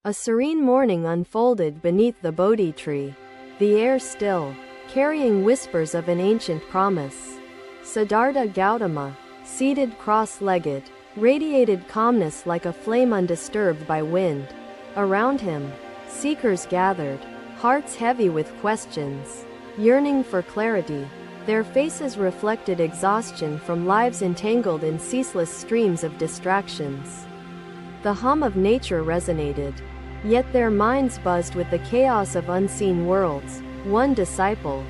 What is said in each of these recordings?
A serene morning unfolded beneath the Bodhi tree, the air still, carrying whispers of an ancient promise. Siddhartha Gautama, seated cross-legged, radiated calmness like a flame undisturbed by wind. Around him, seekers gathered, hearts heavy with questions, yearning for clarity. Their faces reflected exhaustion from lives entangled in ceaseless streams of distractions. The hum of nature resonated, yet their minds buzzed with the chaos of unseen worlds. One disciple,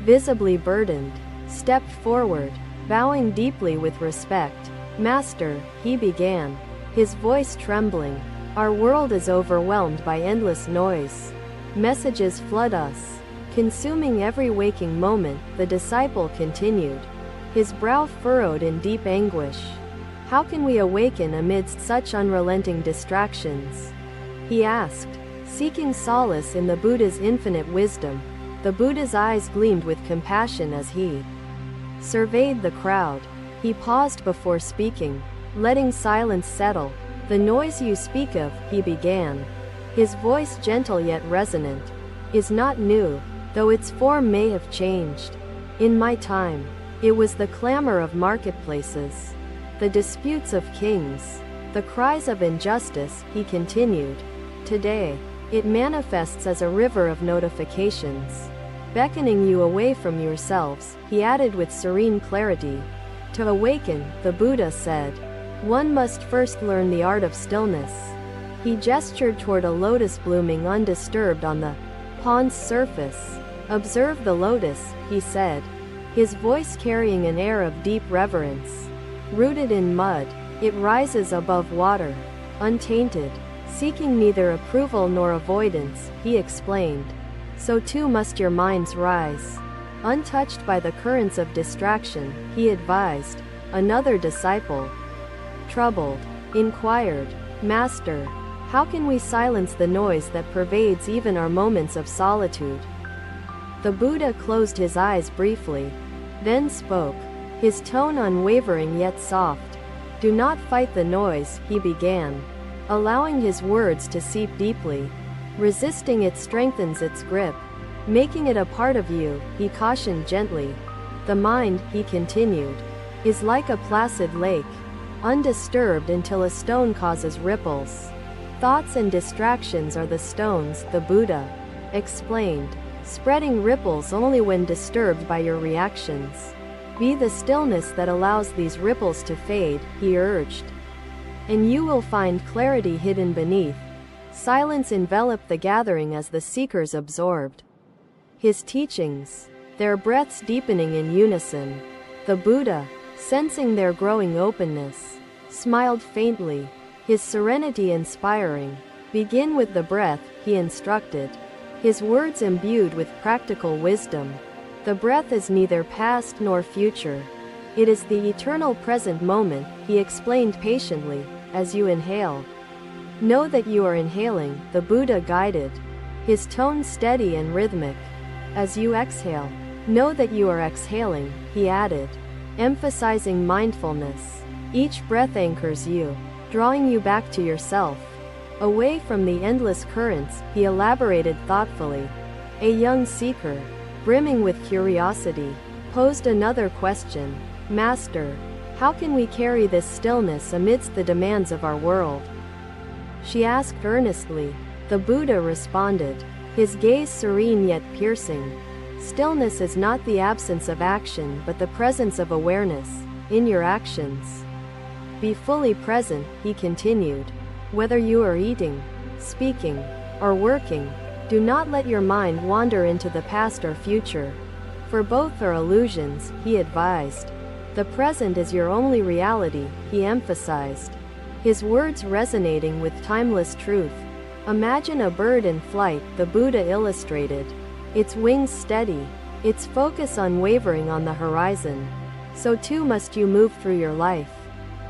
visibly burdened, stepped forward, bowing deeply with respect. "Master," he began, his voice trembling, "our world is overwhelmed by endless noise. Messages flood us, consuming every waking moment." The disciple continued, his brow furrowed in deep anguish. "How can we awaken amidst such unrelenting distractions?" he asked, seeking solace in the Buddha's infinite wisdom. The Buddha's eyes gleamed with compassion as he surveyed the crowd. He paused before speaking, letting silence settle. "The noise you speak of," he began, his voice gentle yet resonant, "is not new, though its form may have changed. In my time, it was the clamor of marketplaces, the disputes of kings, the cries of injustice," he continued. "Today, it manifests as a river of notifications, beckoning you away from yourselves," he added with serene clarity. "To awaken," the Buddha said, "one must first learn the art of stillness." He gestured toward a lotus blooming undisturbed on the pond's surface. "Observe the lotus," he said, his voice carrying an air of deep reverence. "Rooted in mud, it rises above water, untainted, seeking neither approval nor avoidance," he explained. "So too must your minds rise, untouched by the currents of distraction," he advised. Another disciple, troubled, inquired, "Master, how can we silence the noise that pervades even our moments of solitude?" The Buddha closed his eyes briefly, then spoke, his tone unwavering yet soft. "Do not fight the noise," he began, allowing his words to seep deeply. "Resisting it strengthens its grip, making it a part of you," he cautioned gently. "The mind," he continued, "is like a placid lake, undisturbed until a stone causes ripples. Thoughts and distractions are the stones," the Buddha explained, "spreading ripples only when disturbed by your reactions. Be the stillness that allows these ripples to fade," he urged, "and you will find clarity hidden beneath." Silence enveloped the gathering as the seekers absorbed his teachings, their breaths deepening in unison. The Buddha, sensing their growing openness, smiled faintly, his serenity inspiring. "Begin with the breath," he instructed, his words imbued with practical wisdom. "The breath is neither past nor future. It is the eternal present moment," he explained patiently. "As you inhale, know that you are inhaling," the Buddha guided, his tone steady and rhythmic. "As you exhale, know that you are exhaling," he added, emphasizing mindfulness. "Each breath anchors you, drawing you back to yourself, away from the endless currents," he elaborated thoughtfully. A young seeker, brimming with curiosity, posed another question. "Master, how can we carry this stillness amidst the demands of our world?" she asked earnestly. The Buddha responded, his gaze serene yet piercing. "Stillness is not the absence of action but the presence of awareness in your actions. Be fully present," he continued. "Whether you are eating, speaking, or working, do not let your mind wander into the past or future, for both are illusions," he advised. "The present is your only reality," he emphasized, his words resonating with timeless truth. "Imagine a bird in flight," the Buddha illustrated, its wings steady, its focus unwavering on the horizon. "So too must you move through your life,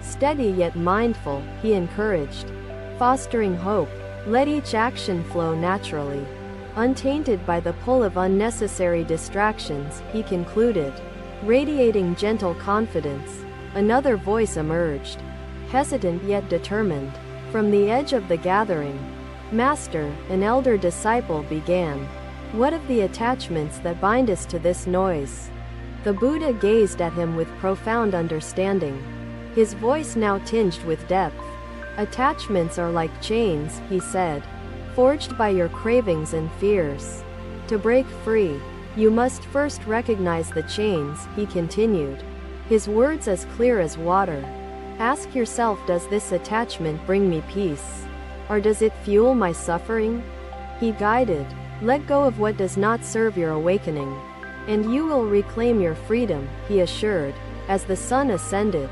steady yet mindful," he encouraged, fostering hope. "Let each action flow naturally, untainted by the pull of unnecessary distractions," he concluded, radiating gentle confidence. Another voice emerged, hesitant yet determined. From the edge of the gathering, Master, an elder disciple began. What of the attachments that bind us to this noise? The Buddha gazed at him with profound understanding, his voice now tinged with depth. Attachments are like chains, he said, forged by your cravings and fears. To break free, you must first recognize the chains, he continued, his words as clear as water. Ask yourself, does this attachment bring me peace? Or does it fuel my suffering? He guided. Let go of what does not serve your awakening, and you will reclaim your freedom, he assured, as the sun ascended,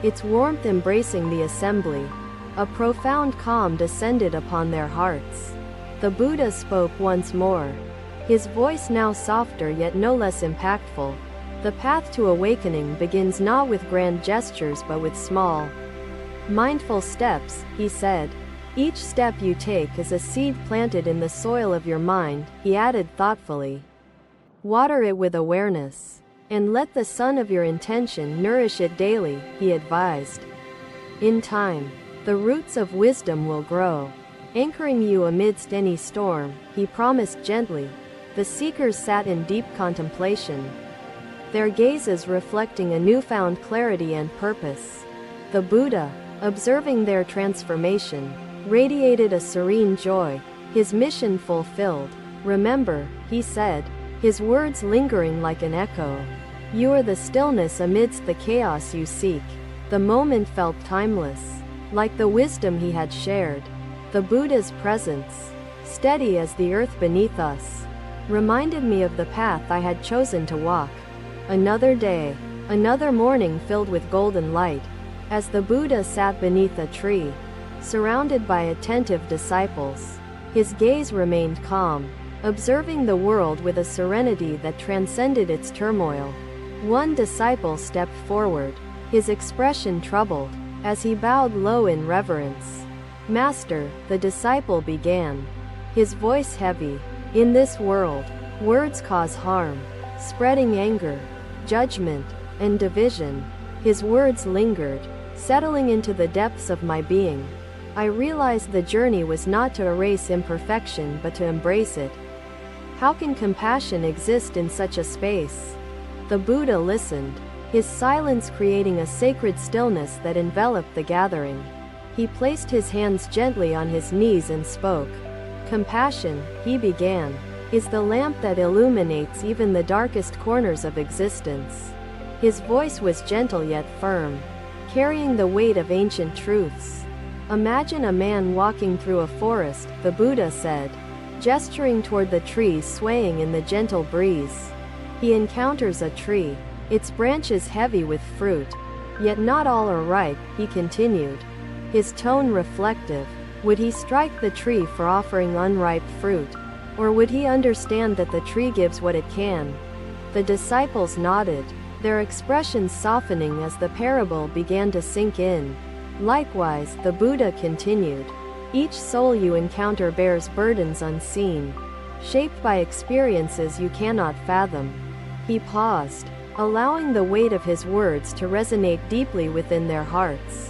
its warmth embracing the assembly. A profound calm descended upon their hearts. The Buddha spoke once more, his voice now softer yet no less impactful. The path to awakening begins not with grand gestures but with small, mindful steps, he said. Each step you take is a seed planted in the soil of your mind, he added thoughtfully. Water it with awareness, and let the sun of your intention nourish it daily, he advised. In time, the roots of wisdom will grow, anchoring you amidst any storm, he promised gently. The seekers sat in deep contemplation, their gazes reflecting a newfound clarity and purpose. The Buddha, observing their transformation, radiated a serene joy, his mission fulfilled. Remember, he said, his words lingering like an echo, you are the stillness amidst the chaos you seek. The moment felt timeless, like the wisdom he had shared. The Buddha's presence, steady as the earth beneath us, reminded me of the path I had chosen to walk. Another day, another morning filled with golden light, as the Buddha sat beneath a tree, surrounded by attentive disciples. His gaze remained calm, observing the world with a serenity that transcended its turmoil. One disciple stepped forward, his expression troubled, as he bowed low in reverence. Master, the disciple began, his voice heavy. In this world, words cause harm, spreading anger, judgment, and division. His words lingered, settling into the depths of my being. I realized the journey was not to erase imperfection but to embrace it. How can compassion exist in such a space? The Buddha listened, his silence creating a sacred stillness that enveloped the gathering. He placed his hands gently on his knees and spoke. Compassion, he began, is the lamp that illuminates even the darkest corners of existence. His voice was gentle yet firm, carrying the weight of ancient truths. Imagine a man walking through a forest, the Buddha said, gesturing toward the trees swaying in the gentle breeze. He encounters a tree, its branches heavy with fruit. Yet not all are ripe, he continued, his tone reflective. Would he strike the tree for offering unripe fruit? Or would he understand that the tree gives what it can? The disciples nodded, their expressions softening as the parable began to sink in. Likewise, the Buddha continued, each soul you encounter bears burdens unseen, shaped by experiences you cannot fathom. He paused, allowing the weight of his words to resonate deeply within their hearts.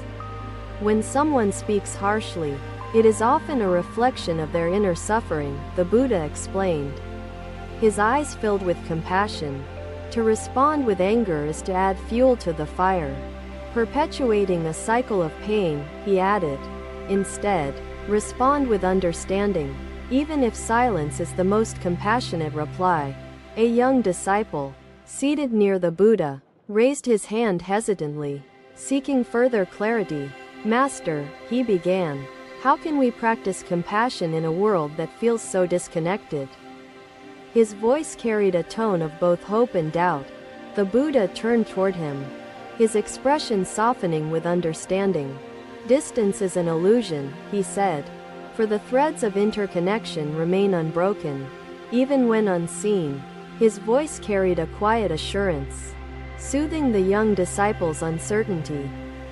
When someone speaks harshly, it is often a reflection of their inner suffering, the Buddha explained, his eyes filled with compassion. To respond with anger is to add fuel to the fire, perpetuating a cycle of pain, he added. Instead, respond with understanding, even if silence is the most compassionate reply. A young disciple, seated near the Buddha, raised his hand hesitantly, seeking further clarity. Master, he began, how can we practice compassion in a world that feels so disconnected? His voice carried a tone of both hope and doubt. The Buddha turned toward him, his expression softening with understanding. Distance is an illusion, he said, for the threads of interconnection remain unbroken, even when unseen. His voice carried a quiet assurance, soothing the young disciple's uncertainty.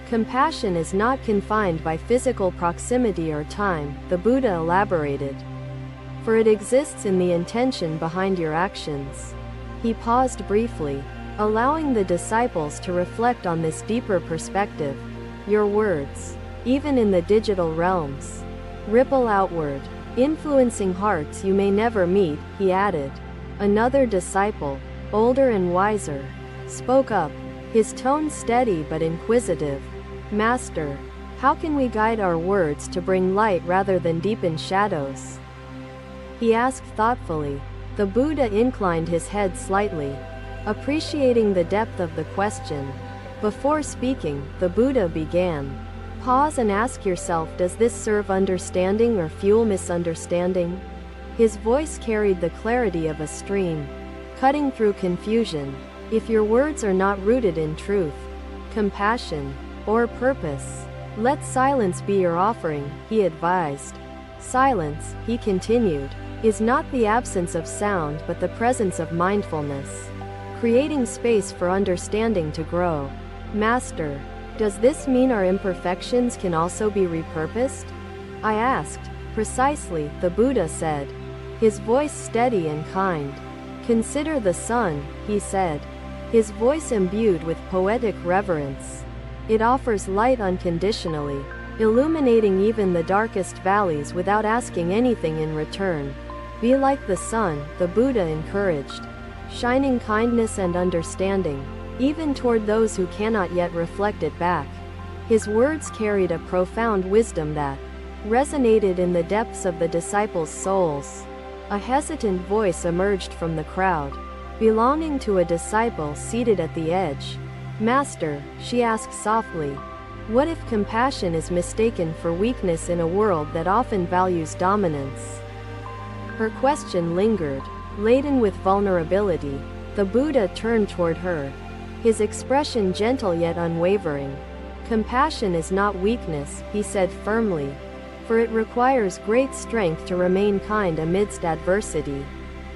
Compassion is not confined by physical proximity or time, the Buddha elaborated, for it exists in the intention behind your actions. He paused briefly, allowing the disciples to reflect on this deeper perspective. Your words, even in the digital realms, ripple outward, influencing hearts you may never meet, he added. Another disciple, older and wiser, spoke up, his tone steady but inquisitive. Master, how can we guide our words to bring light rather than deepen shadows? He asked thoughtfully. The Buddha inclined his head slightly, appreciating the depth of the question. Before speaking, the Buddha began. Pause and ask yourself, does this serve understanding or fuel misunderstanding? His voice carried the clarity of a stream, cutting through confusion. If your words are not rooted in truth, compassion, or purpose, let silence be your offering, he advised. Silence, he continued, is not the absence of sound but the presence of mindfulness, creating space for understanding to grow. Master, does this mean our imperfections can also be repurposed? I asked. Precisely, the Buddha said, his voice steady and kind. Consider the sun, he said, his voice imbued with poetic reverence. It offers light unconditionally, illuminating even the darkest valleys without asking anything in return. Be like the sun, the Buddha encouraged, shining kindness and understanding, even toward those who cannot yet reflect it back. His words carried a profound wisdom that resonated in the depths of the disciples' souls. A hesitant voice emerged from the crowd, belonging to a disciple seated at the edge. Master, she asked softly, what if compassion is mistaken for weakness in a world that often values dominance? Her question lingered, laden with vulnerability. The Buddha turned toward her, his expression gentle yet unwavering. Compassion is not weakness, he said firmly, for it requires great strength to remain kind amidst adversity.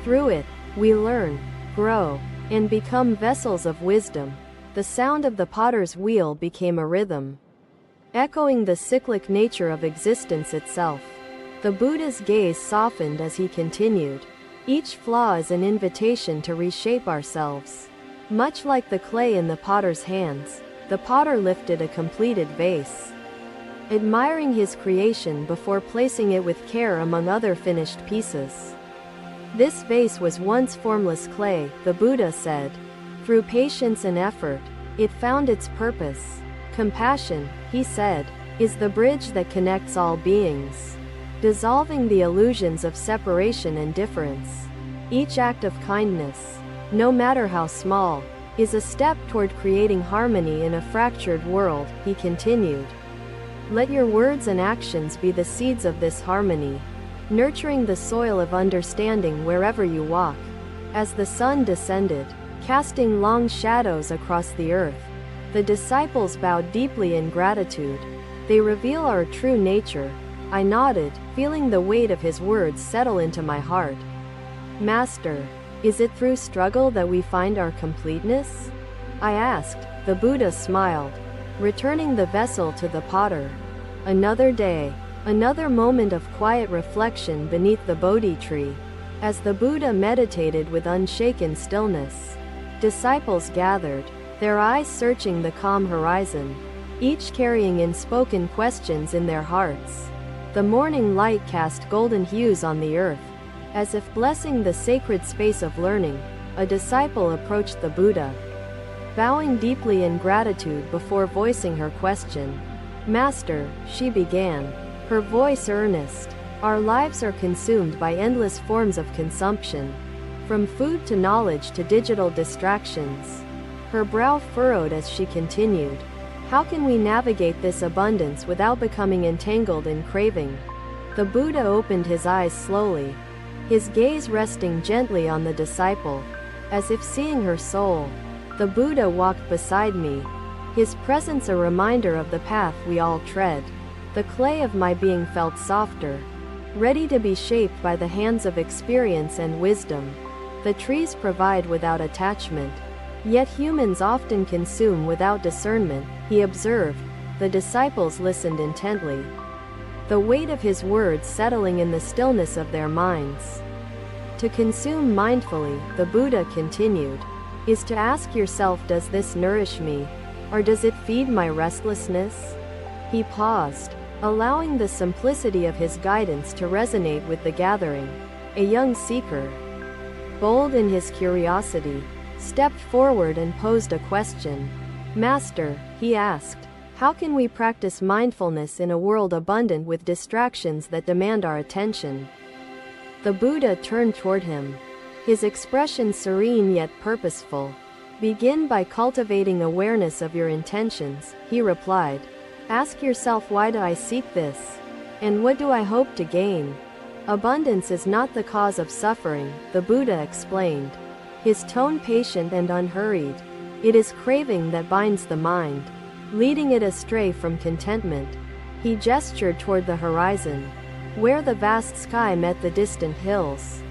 Through it, we learn, grow, and become vessels of wisdom. The sound of the potter's wheel became a rhythm, echoing the cyclic nature of existence itself. The Buddha's gaze softened as he continued. Each flaw is an invitation to reshape ourselves. Much like the clay in the potter's hands, the potter lifted a completed vase, admiring his creation before placing it with care among other finished pieces. This vase was once formless clay, the Buddha said. Through patience and effort, it found its purpose. Compassion, he said, is the bridge that connects all beings, dissolving the illusions of separation and difference. Each act of kindness, no matter how small, is a step toward creating harmony in a fractured world, he continued. Let your words and actions be the seeds of this harmony, nurturing the soil of understanding wherever you walk. As the sun descended, casting long shadows across the earth, the disciples bowed deeply in gratitude. They reveal our true nature. I nodded, feeling the weight of his words settle into my heart. Master, is it through struggle that we find our completeness? I asked. The Buddha smiled, returning the vessel to the potter. Another day, another moment of quiet reflection beneath the Bodhi tree. As the Buddha meditated with unshaken stillness, disciples gathered, their eyes searching the calm horizon, each carrying unspoken questions in their hearts. The morning light cast golden hues on the earth. As if blessing the sacred space of learning, a disciple approached the Buddha, bowing deeply in gratitude before voicing her question. Master, she began, her voice earnest, our lives are consumed by endless forms of consumption, from food to knowledge to digital distractions. Her brow furrowed as she continued. How can we navigate this abundance without becoming entangled in craving? The Buddha opened his eyes slowly, his gaze resting gently on the disciple, as if seeing her soul. The Buddha walked beside me, his presence a reminder of the path we all tread. The clay of my being felt softer, ready to be shaped by the hands of experience and wisdom. The trees provide without attachment, yet humans often consume without discernment, he observed. The disciples listened intently, the weight of his words settling in the stillness of their minds. To consume mindfully, the Buddha continued, is to ask yourself, does this nourish me, or does it feed my restlessness? He paused, allowing the simplicity of his guidance to resonate with the gathering. A young seeker, bold in his curiosity, stepped forward and posed a question. "Master," he asked, "how can we practice mindfulness in a world abundant with distractions that demand our attention?" The Buddha turned toward him, his expression serene yet purposeful. "Begin by cultivating awareness of your intentions," he replied. "Ask yourself, why do I seek this? And what do I hope to gain?" Abundance is not the cause of suffering, the Buddha explained, his tone patient and unhurried. It is craving that binds the mind, leading it astray from contentment. He gestured toward the horizon, where the vast sky met the distant hills.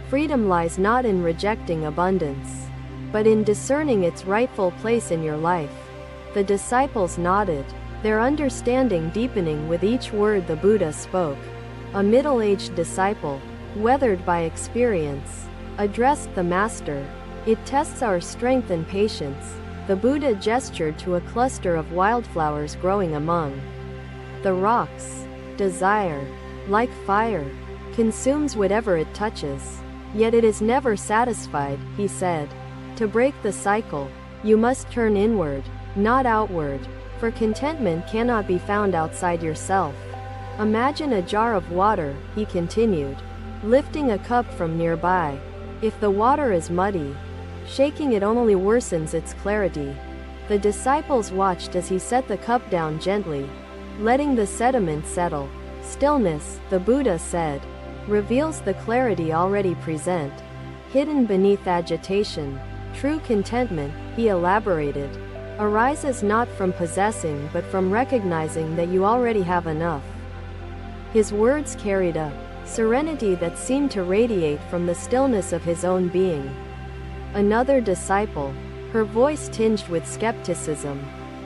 Freedom lies not in rejecting abundance, but in discerning its rightful place in your life. The disciples nodded, their understanding deepening with each word the Buddha spoke. A middle-aged disciple, weathered by experience, addressed the Master. "It tests our strength and patience." The Buddha gestured to a cluster of wildflowers growing among the rocks. "Desire, like fire, consumes whatever it touches. Yet it is never satisfied," he said. "To break the cycle, you must turn inward, not outward, for contentment cannot be found outside yourself. Imagine a jar of water," he continued, lifting a cup from nearby. "If the water is muddy, shaking it only worsens its clarity." The disciples watched as he set the cup down gently, letting the sediment settle. "Stillness," the Buddha said, "reveals the clarity already present, hidden beneath agitation. True contentment," he elaborated, "arises not from possessing but from recognizing that you already have enough." His words carried a serenity that seemed to radiate from the stillness of his own being. Another disciple, her voice tinged with skepticism,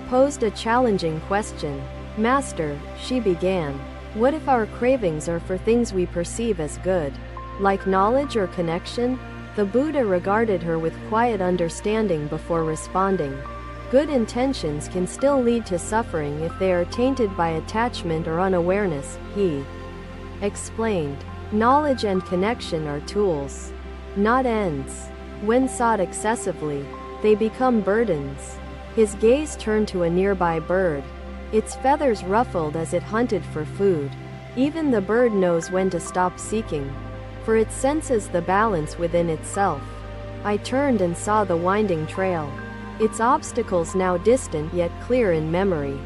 posed a challenging question. "Master," she began, "what if our cravings are for things we perceive as good, like knowledge or connection?" The Buddha regarded her with quiet understanding before responding. "Good intentions can still lead to suffering if they are tainted by attachment or unawareness," he explained. "Knowledge and connection are tools, not ends. When sought excessively, they become burdens." His gaze turned to a nearby bird, its feathers ruffled as it hunted for food. Even the bird knows when to stop seeking, for it senses the balance within itself. I turned and saw the winding trail, its obstacles now distant yet clear in memory.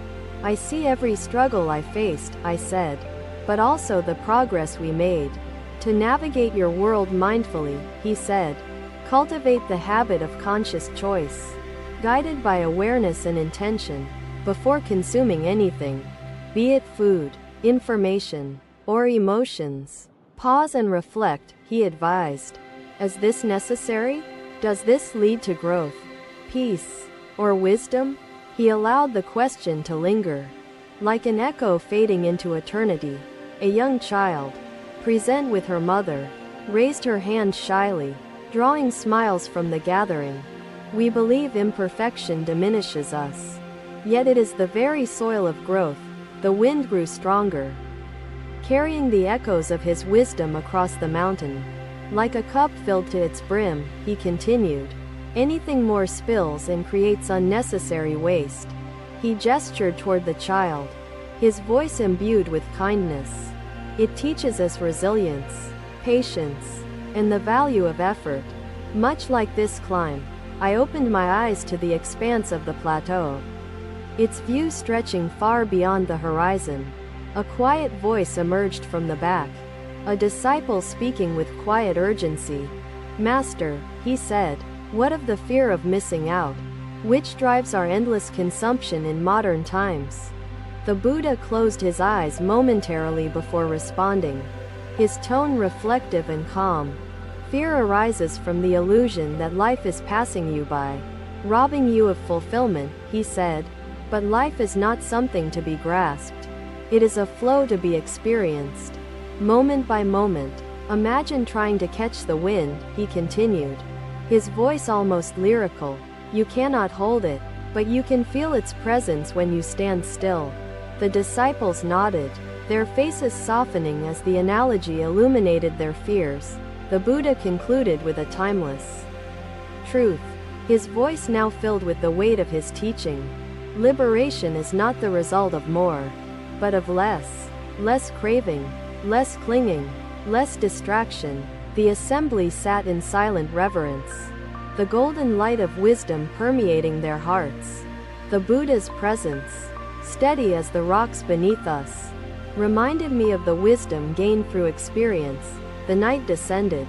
"I see every struggle I faced," I said, "but also the progress we made. To navigate your world mindfully," he said, "cultivate the habit of conscious choice, guided by awareness and intention. Before consuming anything, be it food, information, or emotions, pause and reflect," he advised. "Is this necessary? Does this lead to growth, peace, or wisdom?" He allowed the question to linger, like an echo fading into eternity. A young child, present with her mother, raised her hand shyly, drawing smiles from the gathering. "We believe imperfection diminishes us. Yet it is the very soil of growth." The wind grew stronger, carrying the echoes of his wisdom across the mountain. "Like a cup filled to its brim," he continued, "anything more spills and creates unnecessary waste." He gestured toward the child, his voice imbued with kindness. "It teaches us resilience, patience, and the value of effort. Much like this climb." I opened my eyes to the expanse of the plateau, its view stretching far beyond the horizon. A quiet voice emerged from the back, a disciple speaking with quiet urgency. "Master," he said, "what of the fear of missing out, which drives our endless consumption in modern times?" The Buddha closed his eyes momentarily before responding, his tone reflective and calm. "Fear arises from the illusion that life is passing you by, robbing you of fulfillment," he said. "But life is not something to be grasped. It is a flow to be experienced, moment by moment. Imagine trying to catch the wind," he continued, his voice almost lyrical. "You cannot hold it, but you can feel its presence when you stand still. The disciples nodded, their faces softening as the analogy illuminated their fears. The Buddha concluded with a timeless truth, his voice now filled with the weight of his teaching. Liberation is not the result of more, but of less. Less craving, less clinging, less distraction. The assembly sat in silent reverence, the golden light of wisdom permeating their hearts. The Buddha's presence, steady as the rocks beneath us, reminded me of the wisdom gained through experience. The night descended,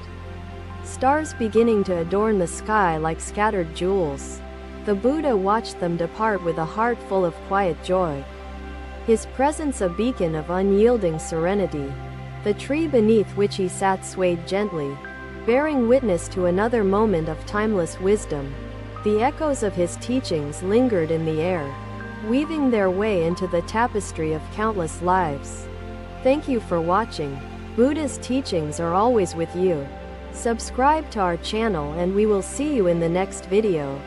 stars beginning to adorn the sky like scattered jewels. The Buddha watched them depart with a heart full of quiet joy, his presence a beacon of unyielding serenity. The tree beneath which he sat swayed gently, bearing witness to another moment of timeless wisdom. The echoes of his teachings lingered in the air, weaving their way into the tapestry of countless lives. Thank you for watching. Buddha's teachings are always with you. Subscribe to our channel and we will see you in the next video.